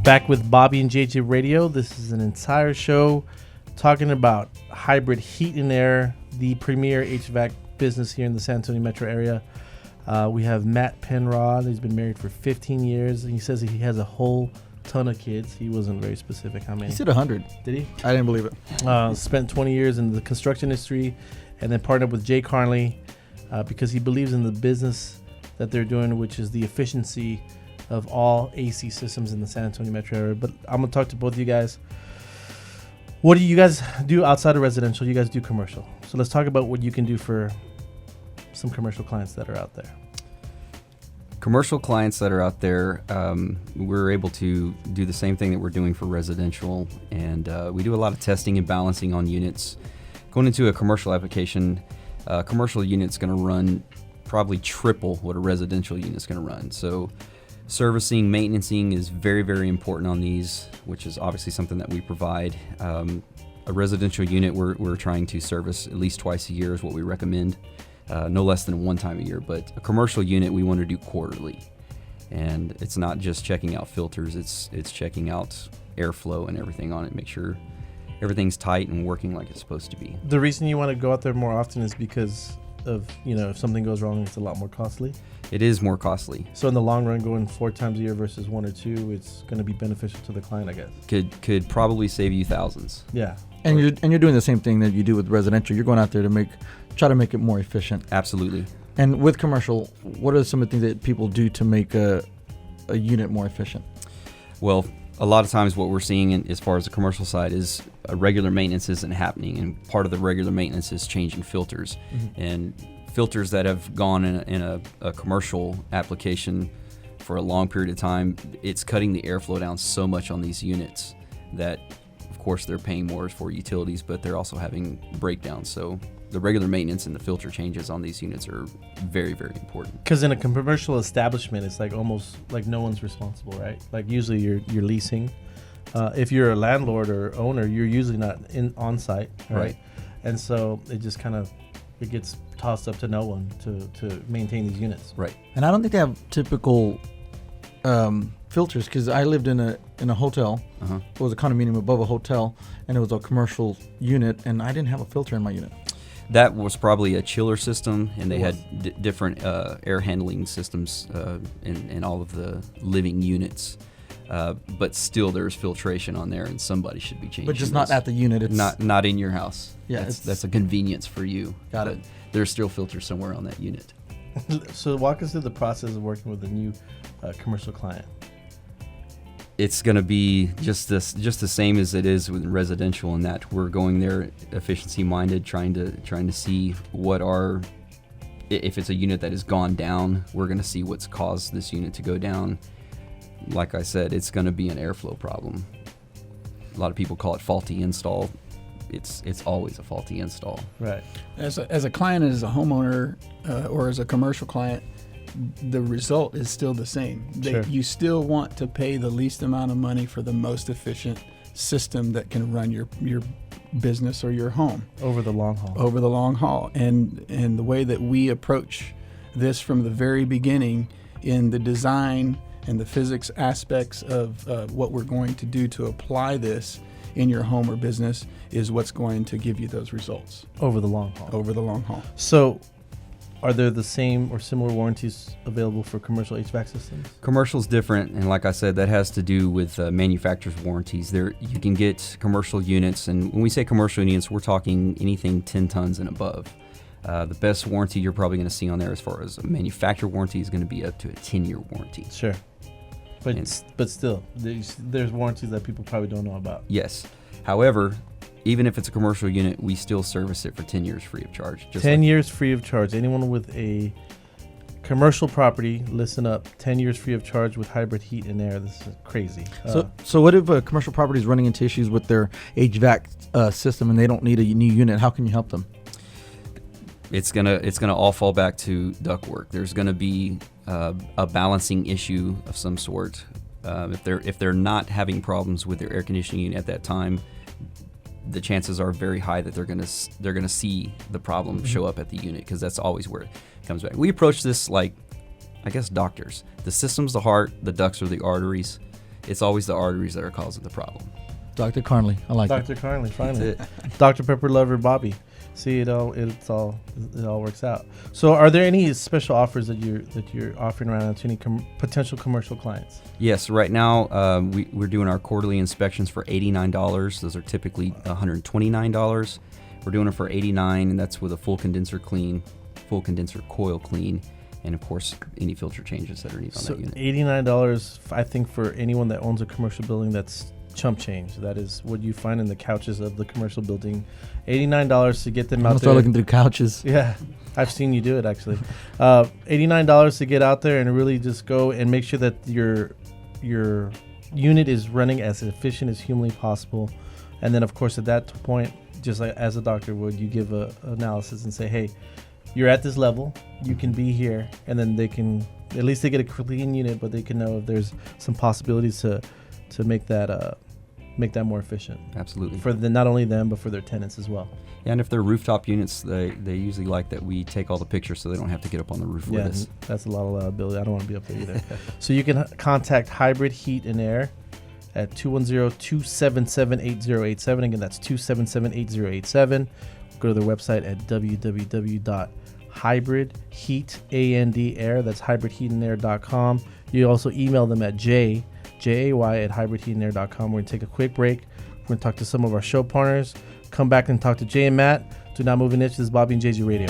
Back with Bobby and JJ Radio. This is an entire show talking about hybrid heat and air, the premier HVAC business here in the San Antonio metro area. We have Matt Penrod. He's been married for 15 years. He says he has a whole ton of kids. He wasn't very specific how many. He said 100. Did he? I didn't believe it. Spent 20 years in the construction industry and then partnered with Jay Carnley because he believes in the business that they're doing, which is the efficiency of all AC systems in the San Antonio metro area. But I'm going to talk to both of you guys. What do you guys do outside of residential? You guys do commercial. So let's talk about what you can do for some commercial clients that are out there. Commercial clients that are out there, we're able to do the same thing that we're doing for residential, and we do a lot of testing and balancing on units. Going into a commercial application, a commercial unit's going to run probably triple what a residential unit's going to run. So servicing, maintaining is very, very important on these, which is obviously something that we provide. A residential unit, we're trying to service at least twice a year is what we recommend. No less than one time a year, but a commercial unit we want to do quarterly. And it's not just checking out filters, it's checking out airflow and everything on it, make sure everything's tight and working like it's supposed to be. The reason you want to go out there more often is because of, if something goes wrong, it's a lot more costly. It is more costly. So in the long run, going 4 times a year versus 1 or 2, it's going to be beneficial to the client, I guess. Could probably save you thousands. Yeah. And you're doing the same thing that you do with residential. You're going out there to try to make it more efficient. Absolutely. And with commercial, what are some of the things that people do to make a unit more efficient? Well, a lot of times what we're seeing as far as the commercial side is regular maintenance isn't happening, and part of the regular maintenance is changing filters. Mm-hmm. And filters that have gone in a commercial application for a long period of time, it's cutting the airflow down so much on these units that, of course, they're paying more for utilities, but they're also having breakdowns. So the regular maintenance and the filter changes on these units are very, very important. Because in a commercial establishment, it's like almost like no one's responsible, right? Like usually you're leasing. If you're a landlord or owner, you're usually not on site, right? And so it just kind of it gets tossed up to no one to maintain these units. Right. And I don't think they have typical filters, because I lived in a hotel. Uh-huh. It was a condominium above a hotel, and it was a commercial unit, and I didn't have a filter in my unit. That was probably a chiller system, and they had different air handling systems in all of the living units. But still, there's filtration on there, and somebody should be changing. But just not at the unit. It's not in your house. Yeah, that's a convenience for you. Got it. There's still filters somewhere on that unit. So walk us through the process of working with a new commercial client. It's going to be just the same as it is with residential, in that we're going there efficiency minded, trying to see if it's a unit that has gone down, we're going to see what's caused this unit to go down. Like I said, it's going to be an airflow problem. A lot of people call it faulty install. It's always a faulty install. Right. As a client, as a homeowner, or as a commercial client, the result is still the same. Sure. You still want to pay the least amount of money for the most efficient system that can run your business or your home. Over the long haul. And the way that we approach this from the very beginning in the design and the physics aspects of what we're going to do to apply this in your home or business is what's going to give you those results. Over the long haul. So are there the same or similar warranties available for commercial HVAC systems? Commercial's different, and like I said, that has to do with manufacturer's warranties. You can get commercial units, and when we say commercial units, we're talking anything 10 tons and above. The best warranty you're probably going to see on there as far as a manufacturer warranty is going to be up to a 10-year warranty. Sure. But still, there's warranties that people probably don't know about. Yes. However, even if it's a commercial unit, we still service it for 10 years free of charge. 10 years free of charge. Anyone with a commercial property, listen up. 10 years free of charge with hybrid heat and air. This is crazy. So what if a commercial property is running into issues with their HVAC system and they don't need a new unit? How can you help them? It's gonna all fall back to ductwork. There's gonna be a balancing issue of some sort. If they're not having problems with their air conditioning unit at that time, the chances are very high that they're gonna see the problem show up at the unit, because that's always where it comes back. We approach this like, I guess, doctors. The system's the heart, the ducts are the arteries. it's always the arteries that are causing the problem. Dr. Carnley, I like Dr. Carnley, finally. That's it. Dr. Pepper lover Bobby. See, it all works out. So, are there any special offers that you're offering around to any potential commercial clients? Yes, right now we're doing our quarterly inspections for $89. Those are typically $129. We're doing it for $89, and that's with a full condenser clean, full condenser coil clean, and of course any filter changes that are needed on that unit. $89, I think, for anyone that owns a commercial building, that's chump change. That is what you find in the couches of the commercial building. $89 to get them I'm out start there. looking through couches. Yeah, I've seen you do it actually. $89 to get out there and really just go and make sure that your unit is running as efficient as humanly possible. And then, of course, at that point, just like as a doctor would, you give a analysis and say, hey, you're at this level, you can be here, and then they can at least they get a clean unit, but they can know if there's some possibilities to make that more efficient. Absolutely. For not only them, but for their tenants as well. Yeah, and if they're rooftop units, they usually like that we take all the pictures so they don't have to get up on the roof with us. That's a lot of liability. I don't want to be up there either. So you can contact Hybrid Heat and Air at 210-277-8087. Again, that's 277-8087. Go to their website at www.hybridheatair. That's hybridheatandair.com. You also email them at jay@hybridheatandair.com. We're going to take a quick break. We're going to talk to some of our show partners. Come back and talk to Jay and Matt. Do not move an inch. This is Bobby and JG Radio.